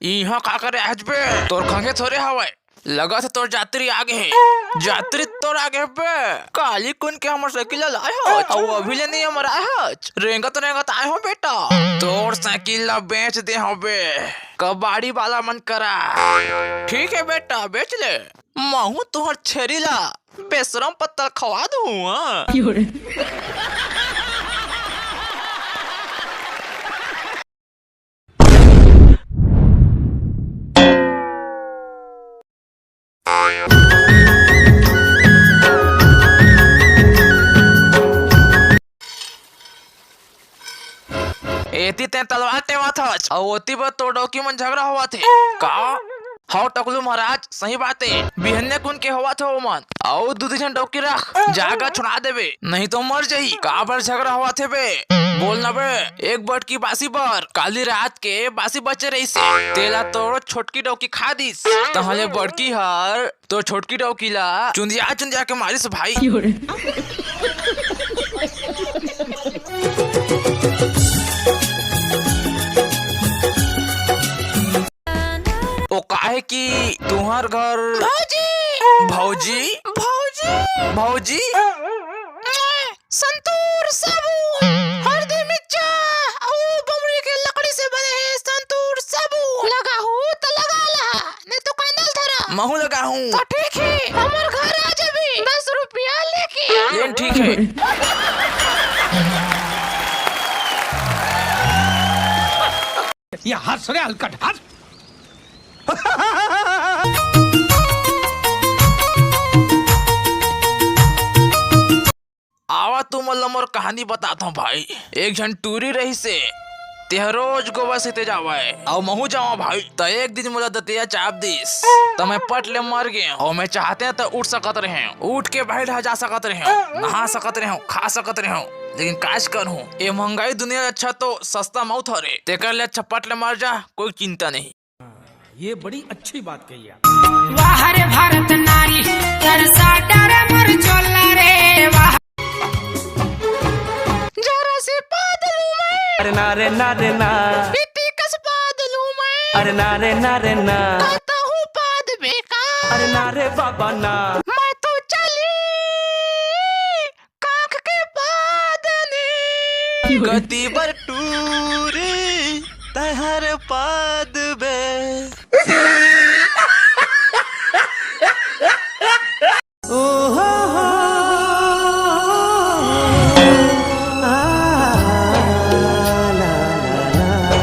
यहाँ का करे आज बे तोर खंगे थोड़े हवाए लगा था तोर यात्री आगे है यात्री तोर आगे बे काली कुन के हमर साइकिल लाए हो और अभी ले नहीं हमर आए हो रेंगा तो आए हो बेटा तोर साइकिल ला बेच दे हो बे कबाड़ी वाला मन करा ठीक है बेटा बेच ले महू तोहर छेरी ला बेसरम पत्ता खवा दूँ एती ते तलवार टेवा था और ओती पर तो डोकी मन झगड़ा हुआ थे का हाउ टकलू महाराज सही बात है बिहन्ने कुन के हुआ था वो मन और दूसरी जन डोकी रख जागा छुड़ा देबे नहीं तो मर जाई का पर झगड़ा हुआ थे बे बोलना बे एक बट की बासी पर काली रात के बासी बचे रही से तेला तो छोटकी डोकी खा दिस तहले बड़की हर तो छोटकी डोकी ला चुंदिया चुंदिया के मारिस भाई ओ काहे की तुम्हार घर भौजी भौजी भौजी भौजी संतूर साबुन हल्दी मिर्चा और बमरी के लकड़ी से बने हैं संतूर साबुन लगा हूँ तो लगा ला नहीं तो कैंडल धरा महू लगा हूँ तो ठीक है हमारे घर आ जाबी 10 रुपया लेके ये ठीक है ये हाथ सरे हलकट हाथ आवा तुम मोर कहानी बताता हूँ भाई एक जन टूरी रही से तेह रोज गोबर से ते जावा है और महू जावा भाई तो एक दिन मुला दतिया चाप दिस तो मैं पट ले मर गए और मैं चाहते हैं तो उठ सकत रहे उठ के बाहर जा सकत रहे नहा सकत रहे खा सकत रहे लेकिन काज कर हूँ ये महंगाई दुनिया अच्छा तो सस्ता मौत हो रे तेकर ले अच्छा पट ले मर जा कोई चिंता नहीं ये बड़ी अच्छी बात कही आप वाह रे भारत नारी तरसा डर मर चोला रे वाह जरा से बादलू में अरे नारे नारे ना इतनी कस बादलू में अरे नारे नारे ना कहता हूँ पाद बेकार अरे नारे बाबा ना मैं तो चली काख के पादने गति पर टूरी तहर पाद